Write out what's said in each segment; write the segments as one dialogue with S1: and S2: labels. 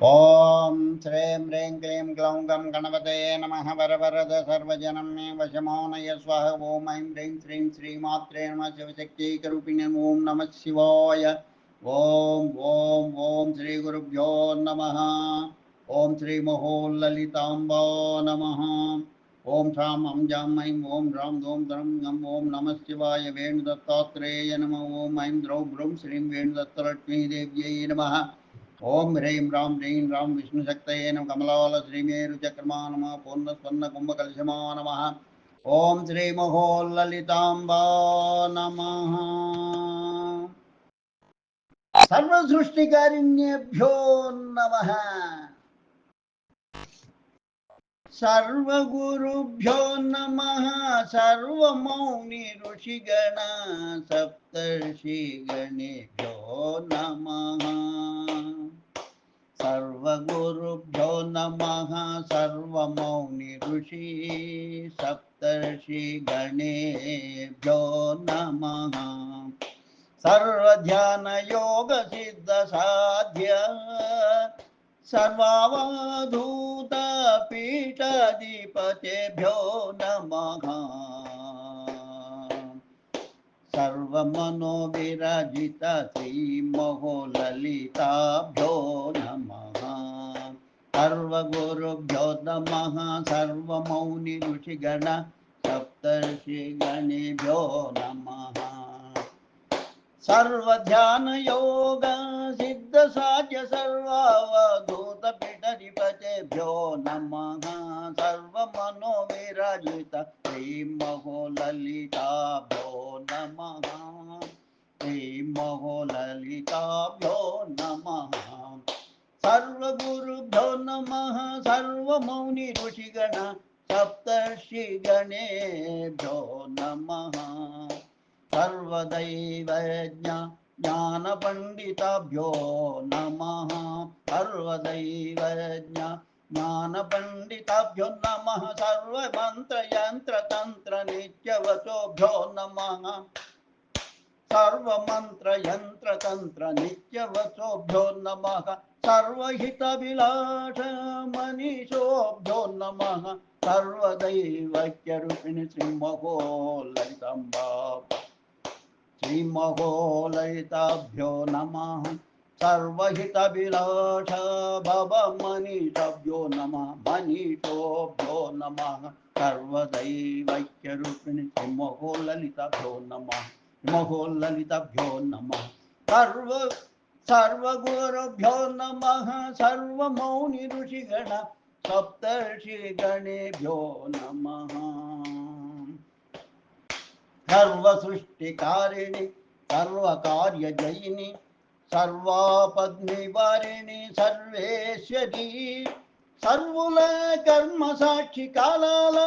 S1: ఓం శ్రీం హ్రీం క్లీం గ్లౌం గం గణపతయే నమః వరవరద సర్వజనం మే వశమానయ స్వహ. ఓం ఐం హ్రీం శ్రీం శ్రీమాత్రే నమః శివశక్తైకరూపిణే ఓం నమః శివాయ. ఓం ఓం ఓం శ్రీ గురుభ్యో నమః. ఓం శ్రీ మహోల్లలితాంబా నమః. ఓం శ్రాం హం జాం ఐం ఓం హ్రాం ధూం ధరం గం ఓం నమః శివాయ. వేణుదత్తాత్రేయ నమః. ఓం ఐం ద్రౌ భ్రూం శ్రీం వేణుదత్తలక్ష్మీదేవ్యై నమః. ఓం హ్రీం రాం హ్రీం రాం విష్ణుశక్తయే నమః. కమలాల శ్రీమేరుచక్రమా నమః. పూర్ణస్పన్న కుంభకలశమా నమః. ఓం శ్రీ మహోల్లలితాంబా నమః. సర్వసృష్టికారిణ్యేభ్యో నమః. సర్వగురుభ్యో నమః. సర్వమౌని ఋషిగణ సప్తర్షిగణేభ్యో నమః. సర్వగురుభ్యో నమః. సర్వమౌని ఋషి సప్తర్షిగణేభ్యో నమః. సర్వధ్యానయోగ సిద్ధ సాధ్య సర్వావధూత పీఠాధిపతేభ్యో నమః. సర్వమనోవిరాజిత శ్రీమహోలలితాభ్యో నమః. సర్వగురుభ్యో నమః. సర్వమౌని ఋషిగణ సప్తర్షిగణేభ్యో నమః. సర్వధ్యానయోగ సిద్ధ సాధ్య సర్వావధూత పీఠాధిపతేభ్యో నమః. సర్వమనోవిరాజిత శ్రీమహోలలితాభ్యో నమః. శ్రీమహోలలితాభ్యో నమః. సర్వగురుభ్యో నమః. సర్వమౌని ఋషిగణ సప్తర్షిగణేభ్యో నమః. సర్వదైవజ్ఞ జ్ఞానపండితాభ్యో నమః. సర్వదైవజ్ఞ జ్ఞానపండితాభ్యో నమః. సర్వమంత్రయంత్రతంత్ర నిత్యవచోభ్యో నమః. సర్వమంత్రయంత్రతంత్ర నిత్యవచోభ్యో నమః. సర్వహితభిలాష మనీషోభ్యో నమః. సర్వదైవైక్యరూపిణి శ్రీమహోలలితాంబా శ్రీమహోలలితాభ్యో నమః. సర్వహితభిలాష భవ మనీషాభ్యో నమః. మనీషోభ్యో నమః. సర్వదైవైక్యరూపిణి శ్రీమహోలలితాభ్యో నమః. మహోల్లలితాభ్యో నమః. సర్వగురుభ్యో నమః. సర్వమౌని ఋషిగణ సప్తర్షిగణేభ్యో నమః. సర్వసృష్టికారిణి సర్వకార్యజయిని సర్వాపద్నివారిణి సర్వేశ్వరీ సర్వుల కర్మ సాక్షి కాలాల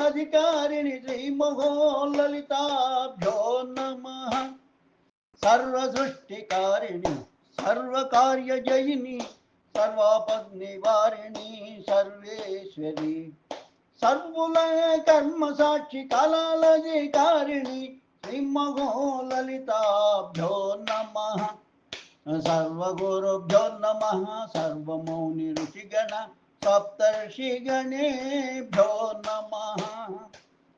S1: అధికారిణి శ్రీమహోల్లలితాభ్యో నమః. సర్వసృష్టికారిణి సర్వకార్యజయిని సర్వాపద్నివారిణి సర్వేశ్వరి సర్వుల కర్మ సాక్షి కాలాలధికారిణి శ్రీమహోల్లలితాభ్యో నమః. సర్వగురుభ్యో నమః. సర్వమౌని ఋషిగణ సప్తర్షిగణేభ్యో నమః.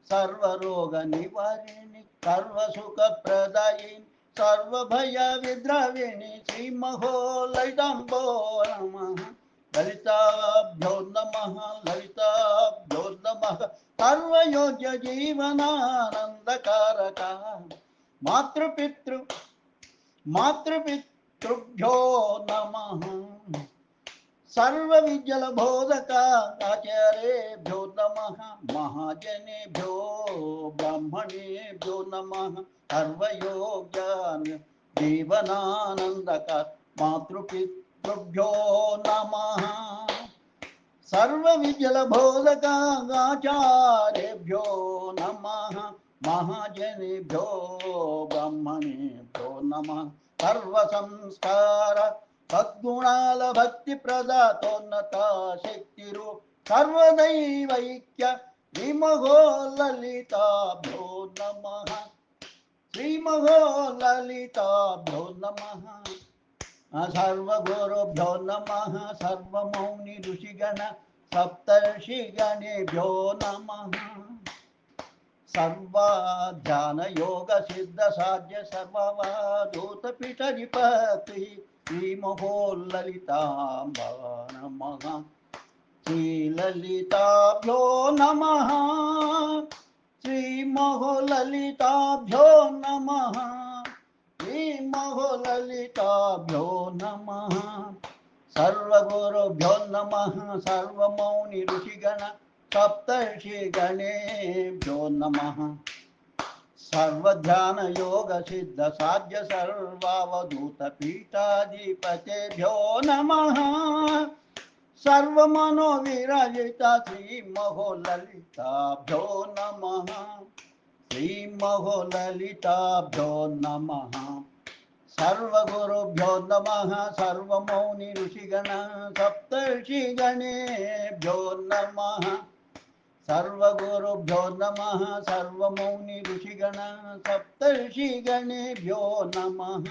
S1: సర్వరోగ నివారిణి సర్వసుఖప్రదాయిని సర్వభయ విద్రావిణి శ్రీమహోలలితాంబో నమః. లలితాభ్యో నమః. లలితాభ్యో నమః. సర్వయోగ్య జీవనానందకారక మాతృపితృభ్యో నమః. సర్వ విద్యల బోధక ఆచార్యేభ్యో నమః. మహాజనేభ్యో బ్రాహ్మణేభ్యో నమః. సర్వయోగ్యాన్ జీవనానందక మాతృపితృభ్యో నమః. సర్వ విద్యల బోధక ఆచార్యేభ్యో నమః. మహాజనేభ్యో బ్రాహ్మణేభ్యో నమః. సర్వ సంస్కార సద్గుణాల భక్తి ప్రదాతోన్నత శక్తిరు సర్వదైవైక్య శ్రీమహోల్లలితాభ్యో నమః. శ్రీమహోల్లలితాభ్యో నమః. सर्वगुरुभ्यो नमः सर्वमौनि ऋषिगण सप्तर्षिगणेभ्यो नमः सर्वाध्यान योग सिद्ध साध्य सर्ववादूतपीठधिपति श्रीमहो ललिताम्बा नमः श्रीललिताभ्यो नमः श्रीमहो ललिताभ्यो नमः श्रीमहो ललिताभ्यो नमः सर्वगुरुभ्यो नमः सर्वमौनि ऋषिगण सप्तर्षिगणेभ्यो नमः सर्वध्यान योग सिद्ध साध्य सर्वावधूतपीठाधिपतेभ्यो नमः सर्वमनोविराजिता श्रीमहो ललिताभ्यो नमः श्रीमहो ललिताभ्यो नमः सर्वगुरुभ्यो नमः सर्वमौनि ऋषिगण सप्तर्षिगणेभ्यो नमः सर्वगुरुभ्यो नमः सर्वमौनि ऋषिगण सप्तर्षिगणेभ्यो नमः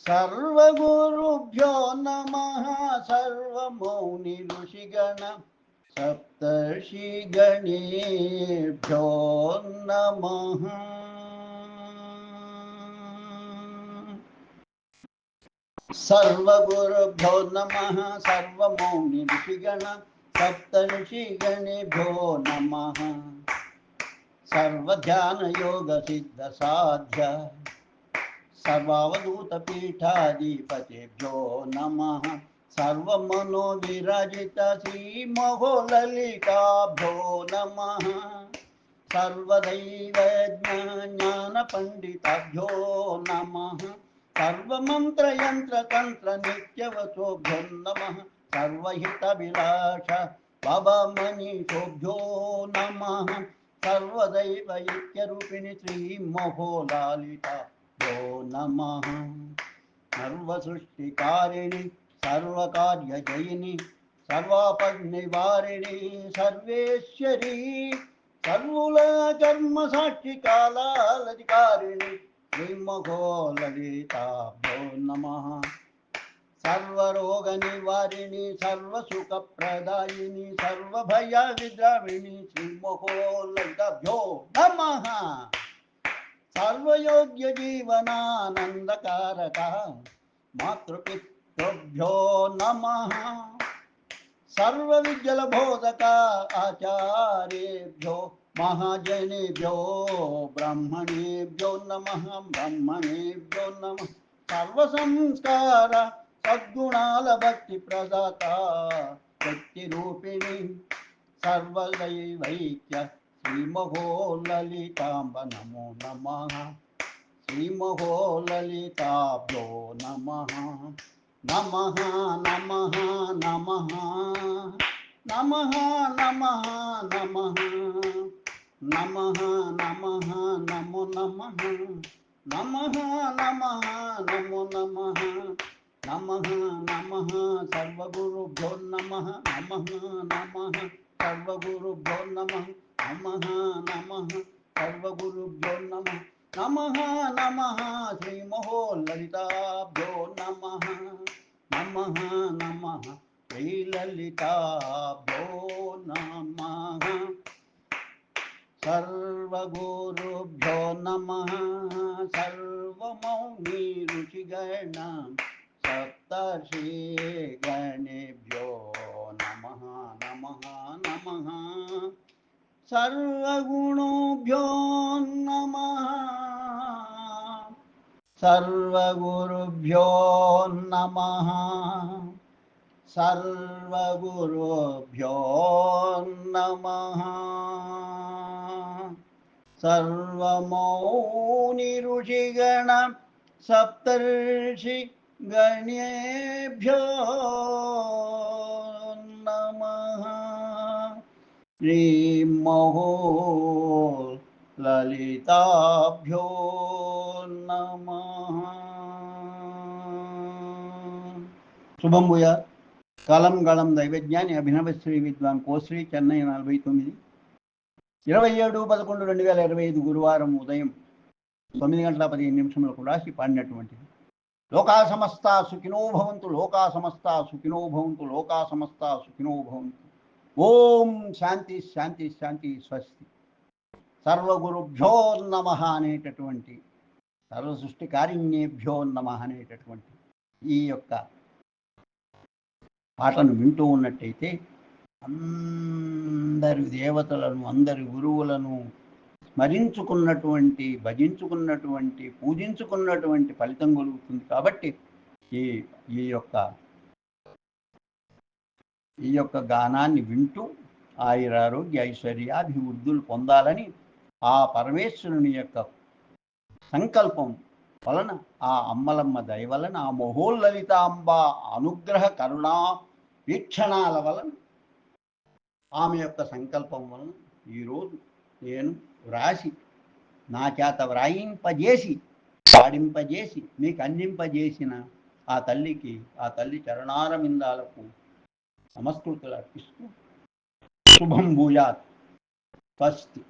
S1: सर्वगुरुभ्यो नमः सर्वमौनि ऋषिगण सप्तर्षिगणेभ्यो नमः सर्वगुरुभ्यो नमः सर्वमौनि ऋषिगण सप्तर्षिगणेभ्यो नमः सर्वध्यान योग सिद्ध साध्य सर्वावधूतपीठाधिपतेभ्यो नमः सर्वमनोविराजित श्रीमहो ललिताभ्यो नमः सर्वदैव ज्ञानपण्डिताभ्यो नमः सर्वमन्त्रयन्त्रतन्त्र नित्यवचोभ्यो नमः सर्वहितभिलाष भवमनीषोभ्यो नमः सर्वदैव ऐक्यरूपिणि श्रीमहो ललिताभ्यो नमः सर्वसृष्टिकारिणि सर्वकार्यजयिनि सर्वापद्निवारिणि सर्वेश्वरी सर्वकर्म साक्षि कालाधिकारिणि श्रीमहो ललिताभ्यो नमः सर्वरोग निवारिणि सर्वसुखप्रदायिनि सर्वभयविद्राविणि श्रीमहो ललिताभ्यो नमः सर्वयोग्य जीवनानंदकारक मातृपितृभ्यो नमः सर्वविद्यलबोधक आचार्येभ्यो महाजनेभ्यो ब्रह्मणेभ्यो नमः ब्रह्मणेभ्यो नमः सर्वसंस्कार सद्गुणाल भक्ति प्रदाता शक्तिरूपिणी सर्वदैवैक्य श्रीमहो ललिताम्ब नमो नमः श्रीमहो ललिताभ्यो नमः नमः नमः नमः नमः नमः नमः नमः नमः नमो नमः नमः नमः नमो नमः नमः नमः सर्वगुरुभ्यो नमः नमः नमः सर्वगुरुभ्यो नमः नमः नमः सर्वगुरुभ्यो नमः नमः नमः श्रीमहो ललिताभ्यो नमः नमः नमः श्रीललिताभ्यो नमः सर्वगुरुभ्यो नमः सर्वमौनि ऋषिगण सप्तर्षिगणेभ्यो नमः नमः नमः सर्वगुणोभ्यो नमः सर्वगुरुभ्यो नमः सर्वगुरुभ्यो नमः सर्वमौनि ऋषिगण सप्तर्षि गणेभ्यो नमः श्रीमहो ललिताभ्यो नमः శుభం భూయా కాలం గాళం దైవజ్ఞాని అభినవ శ్రీ విద్వాన్ కోశ్రీ చెన్నై 49 27/11/2025 గురువారం ఉదయం 9 గంటల 15 నిమిషములకు రాసి పాడినటువంటిది. లోకా సమస్త సుఖినో భవంతు, లోకా సమస్త సుఖినో భవంతు, లోకా సమస్త సుఖినో భవంతు. ఓం శాంతి శాంతి శాంతి స్వస్తి. సర్వగురుభ్యో నమః అనేటటువంటి, సర్వ సృష్టికారిణ్యేభ్యో నమః అనేటటువంటి ఈ యొక్క పాటను వింటూ ఉన్నట్టయితే అందరి దేవతలను, అందరి గురువులను స్మరించుకున్నటువంటి, భజించుకున్నటువంటి, పూజించుకున్నటువంటి ఫలితం కలుగుతుంది. కాబట్టి ఈ ఈ యొక్క గానాన్ని వింటూ ఆయురారోగ్య ఐశ్వర్యాభివృద్ధులు పొందాలని ఆ పరమేశ్వరుని యొక్క సంకల్పం వలన, ఆ అమ్మలమ్మ దయ వలన, ఆ మహోల్లలితాంబ అనుగ్రహ కరుణా వీక్షణాల వలన, ఆమె యొక్క సంకల్పం వలన ఈరోజు నేను వ్రాసి నా చేత వ్రాయింపజేసి, పాడింపజేసి, మీకు అందింపజేసిన ఆ తల్లికి, ఆ తల్లి చరణారవిందాలకు నమస్కృతులు అర్పిస్తూ శుభం భూయాత్. స్వస్తి.